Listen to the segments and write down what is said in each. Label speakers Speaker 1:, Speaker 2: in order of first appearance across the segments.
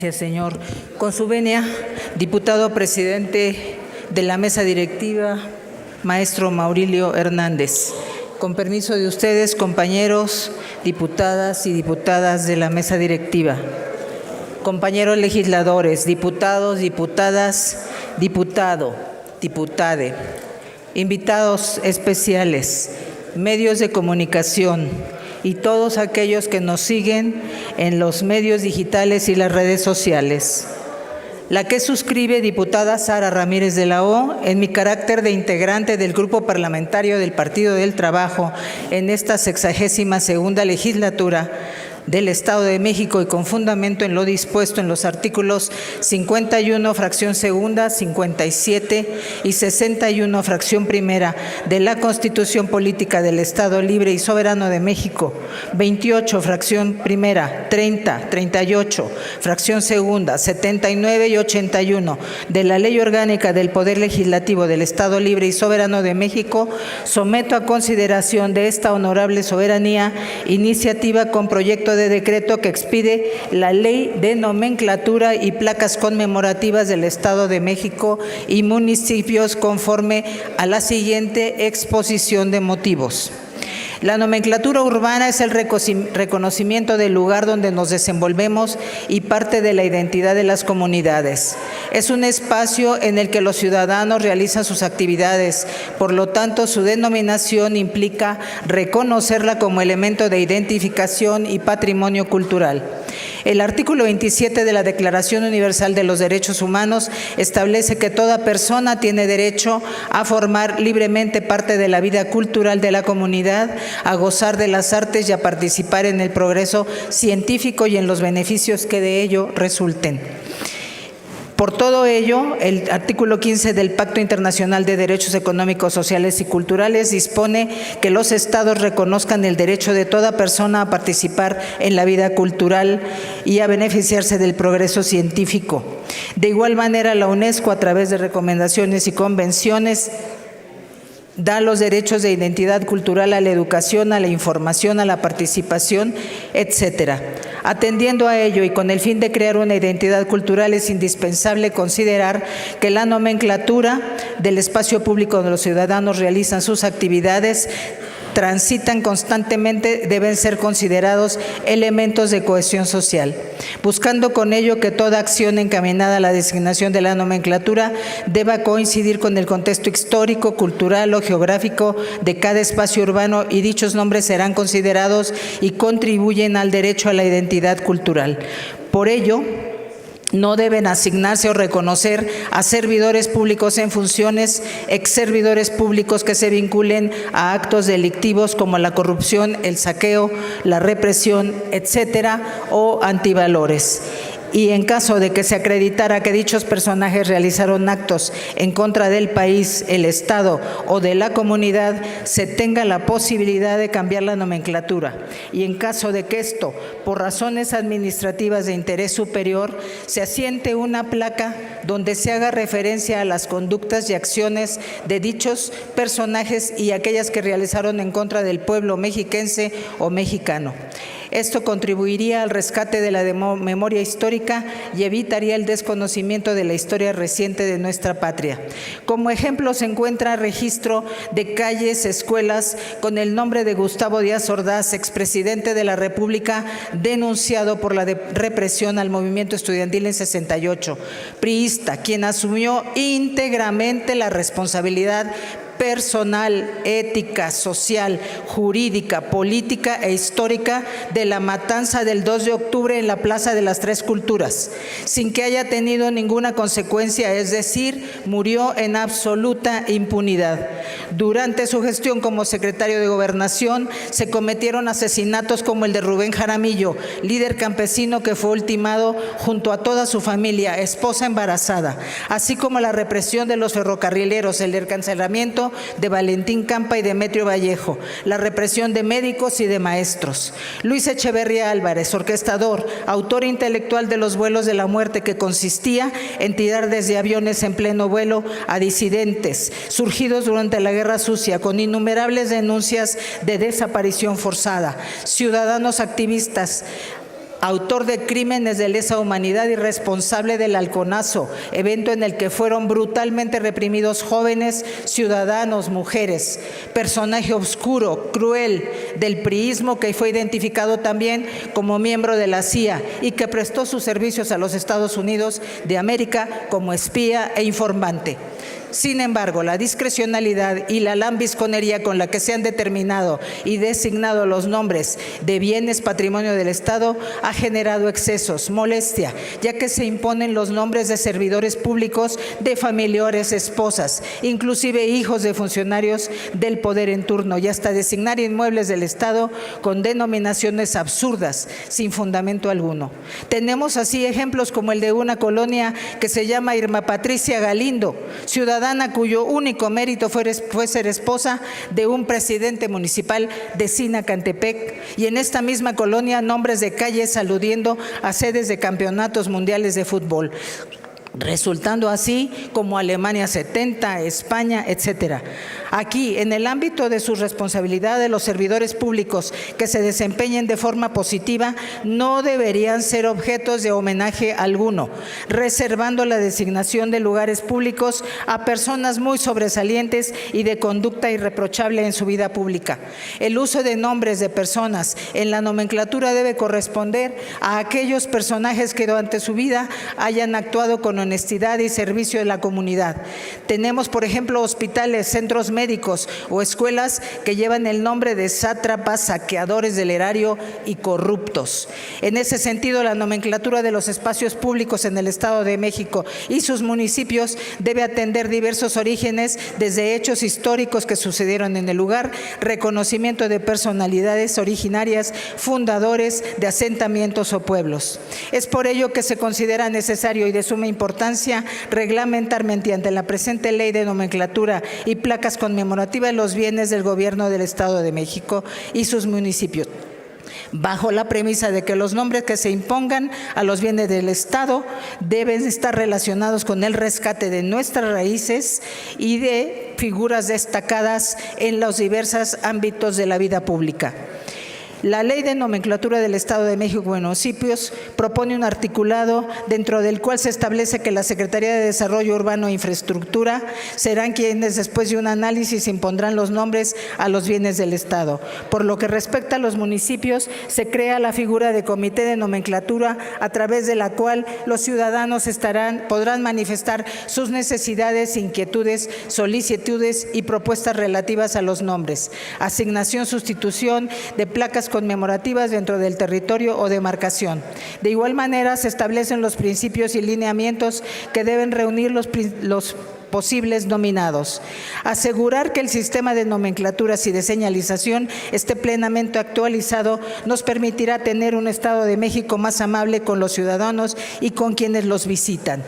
Speaker 1: Gracias, señor. Con su venia, diputado presidente de la mesa directiva, maestro Maurilio Hernández. Con permiso de ustedes, compañeros, diputadas y diputadas de la mesa directiva, compañeros legisladores, diputados, diputadas, diputado, diputade, invitados especiales, medios de comunicación y todos aquellos que nos siguen en los medios digitales y las redes sociales. La que suscribe, diputada Sara Ramírez de la O, en mi carácter de integrante del Grupo Parlamentario del Partido del Trabajo en esta 62ª legislatura del Estado de México y con fundamento en lo dispuesto en los artículos 51, fracción segunda, 57 y 61, fracción primera de la Constitución Política del Estado Libre y Soberano de México, 28, fracción primera, 30, 38, fracción segunda, 79 y 81 de la Ley Orgánica del Poder Legislativo del Estado Libre y Soberano de México, someto a consideración de esta honorable soberanía iniciativa con proyecto de decreto que expide la Ley de Nomenclatura y Placas Conmemorativas del Estado de México y municipios conforme a la siguiente exposición de motivos. La nomenclatura urbana es el reconocimiento del lugar donde nos desenvolvemos y parte de la identidad de las comunidades. Es un espacio en el que los ciudadanos realizan sus actividades, por lo tanto su denominación implica reconocerla como elemento de identificación y patrimonio cultural. El artículo 27 de la Declaración Universal de los Derechos Humanos establece que toda persona tiene derecho a formar libremente parte de la vida cultural de la comunidad, a gozar de las artes y a participar en el progreso científico y en los beneficios que de ello resulten. Por todo ello, el artículo 15 del Pacto Internacional de Derechos Económicos, Sociales y Culturales dispone que los estados reconozcan el derecho de toda persona a participar en la vida cultural y a beneficiarse del progreso científico. De igual manera, la UNESCO, a través de recomendaciones y convenciones, da los derechos de identidad cultural a la educación, a la información, a la participación, etcétera. Atendiendo a ello y con el fin de crear una identidad cultural, es indispensable considerar que la nomenclatura del espacio público donde los ciudadanos realizan sus actividades transitan constantemente deben ser considerados elementos de cohesión social, buscando con ello que toda acción encaminada a la designación de la nomenclatura deba coincidir con el contexto histórico, cultural o geográfico de cada espacio urbano, y dichos nombres serán considerados y contribuyen al derecho a la identidad cultural. Por ello, no deben asignarse o reconocer a servidores públicos en funciones, exservidores públicos que se vinculen a actos delictivos como la corrupción, el saqueo, la represión, etcétera, o antivalores. Y en caso de que se acreditara que dichos personajes realizaron actos en contra del país, el Estado o de la comunidad, se tenga la posibilidad de cambiar la nomenclatura. Y en caso de que esto, por razones administrativas de interés superior, se asiente una placa donde se haga referencia a las conductas y acciones de dichos personajes y aquellas que realizaron en contra del pueblo mexiquense o mexicano. Esto contribuiría al rescate de la memoria histórica y evitaría el desconocimiento de la historia reciente de nuestra patria. Como ejemplo se encuentra registro de calles, escuelas con el nombre de Gustavo Díaz Ordaz, expresidente de la República, denunciado por la represión al movimiento estudiantil en 68, priista, quien asumió íntegramente la responsabilidad personal, ética, social, jurídica, política e histórica de la matanza del 2 de octubre en la Plaza de las Tres Culturas, sin que haya tenido ninguna consecuencia, es decir, murió en absoluta impunidad. Durante su gestión como secretario de Gobernación se cometieron asesinatos como el de Rubén Jaramillo, líder campesino que fue ultimado junto a toda su familia, esposa embarazada, así como la represión de los ferrocarrileros, el encarcelamiento de Valentín Campa y Demetrio Vallejo, la represión de médicos y de maestros. Luis Echeverría Álvarez, orquestador, autor intelectual de los vuelos de la muerte, que consistía en tirar desde aviones en pleno vuelo a disidentes surgidos durante la Guerra Sucia, con innumerables denuncias de desaparición forzada. Ciudadanos activistas autor de crímenes de lesa humanidad y responsable del halconazo, evento en el que fueron brutalmente reprimidos jóvenes, ciudadanos, mujeres. Personaje oscuro, cruel, del priismo, que fue identificado también como miembro de la CIA y que prestó sus servicios a los Estados Unidos de América como espía e informante. Sin embargo, la discrecionalidad y la lambisconería con la que se han determinado y designado los nombres de bienes patrimonio del Estado ha generado excesos, molestia, ya que se imponen los nombres de servidores públicos, de familiares, esposas, inclusive hijos de funcionarios del poder en turno, y hasta designar inmuebles del Estado con denominaciones absurdas, sin fundamento alguno. Tenemos así ejemplos como el de una colonia que se llama Irma Patricia Galindo, ciudadana cuyo único mérito fue ser esposa de un presidente municipal de Sinacantepec, y en esta misma colonia nombres de calles aludiendo a sedes de campeonatos mundiales de fútbol, resultando así como Alemania 70, España, etcétera. Aquí, en el ámbito de su responsabilidad de los servidores públicos que se desempeñen de forma positiva, no deberían ser objetos de homenaje alguno, reservando la designación de lugares públicos a personas muy sobresalientes y de conducta irreprochable en su vida pública. El uso de nombres de personas en la nomenclatura debe corresponder a aquellos personajes que durante su vida hayan actuado con honestidad y servicio de la comunidad. Tenemos, por ejemplo, hospitales, centros médicos o escuelas que llevan el nombre de sátrapas, saqueadores del erario y corruptos. En ese sentido, la nomenclatura de los espacios públicos en el Estado de México y sus municipios debe atender diversos orígenes, desde hechos históricos que sucedieron en el lugar, reconocimiento de personalidades originarias, fundadores de asentamientos o pueblos. Es por ello que se considera necesario y de suma importancia reglamentar mediante la presente ley de nomenclatura y placas conmemorativas los bienes del Gobierno del Estado de México y sus municipios, bajo la premisa de que los nombres que se impongan a los bienes del Estado deben estar relacionados con el rescate de nuestras raíces y de figuras destacadas en los diversos ámbitos de la vida pública. La Ley de Nomenclatura del Estado de México y Municipios propone un articulado dentro del cual se establece que la Secretaría de Desarrollo Urbano e Infraestructura serán quienes, después de un análisis, impondrán los nombres a los bienes del Estado. Por lo que respecta a los municipios, se crea la figura de Comité de Nomenclatura, a través de la cual los ciudadanos podrán manifestar sus necesidades, inquietudes, solicitudes y propuestas relativas a los nombres, asignación, sustitución de placas conmemorativas dentro del territorio o demarcación. De igual manera, se establecen los principios y lineamientos que deben reunir los posibles nominados. Asegurar que el sistema de nomenclaturas y de señalización esté plenamente actualizado nos permitirá tener un Estado de México más amable con los ciudadanos y con quienes los visitan.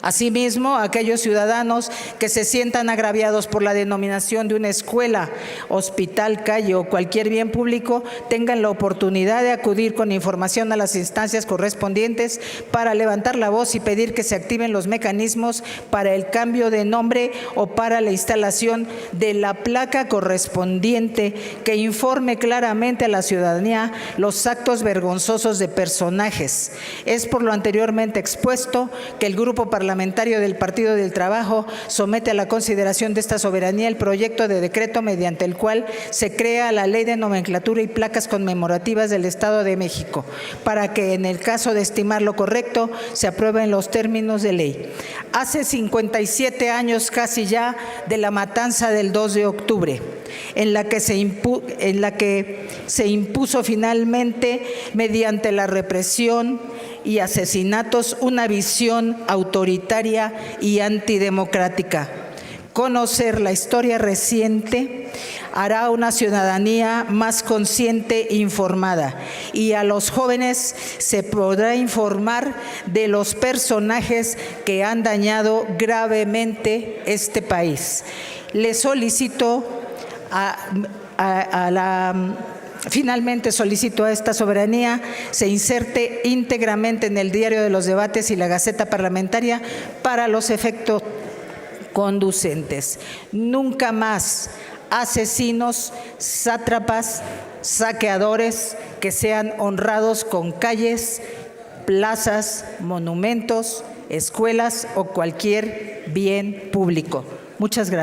Speaker 1: Asimismo, aquellos ciudadanos que se sientan agraviados por la denominación de una escuela, hospital, calle o cualquier bien público, tengan la oportunidad de acudir con información a las instancias correspondientes para levantar la voz y pedir que se activen los mecanismos para el cambio de nombre o para la instalación de la placa correspondiente que informe claramente a la ciudadanía los actos vergonzosos de personajes. Es por lo anteriormente expuesto que el Grupo Parlamentario del Partido del Trabajo somete a la consideración de esta soberanía el proyecto de decreto mediante el cual se crea la Ley de Nomenclatura y Placas Conmemorativas del Estado de México, para que, en el caso de estimar lo correcto, se aprueben los términos de ley. Hace 57 años casi ya de la matanza del 2 de octubre, en la que se impuso finalmente, mediante la represión y asesinatos, una visión autoritaria y antidemocrática. Conocer la historia reciente hará una ciudadanía más consciente e informada, y a los jóvenes se podrá informar de los personajes que han dañado gravemente este país. Le solicito Finalmente, solicito a esta soberanía se inserte íntegramente en el Diario de los Debates y la Gaceta Parlamentaria para los efectos conducentes. Nunca más asesinos, sátrapas, saqueadores, que sean honrados con calles, plazas, monumentos, escuelas o cualquier bien público. Muchas gracias.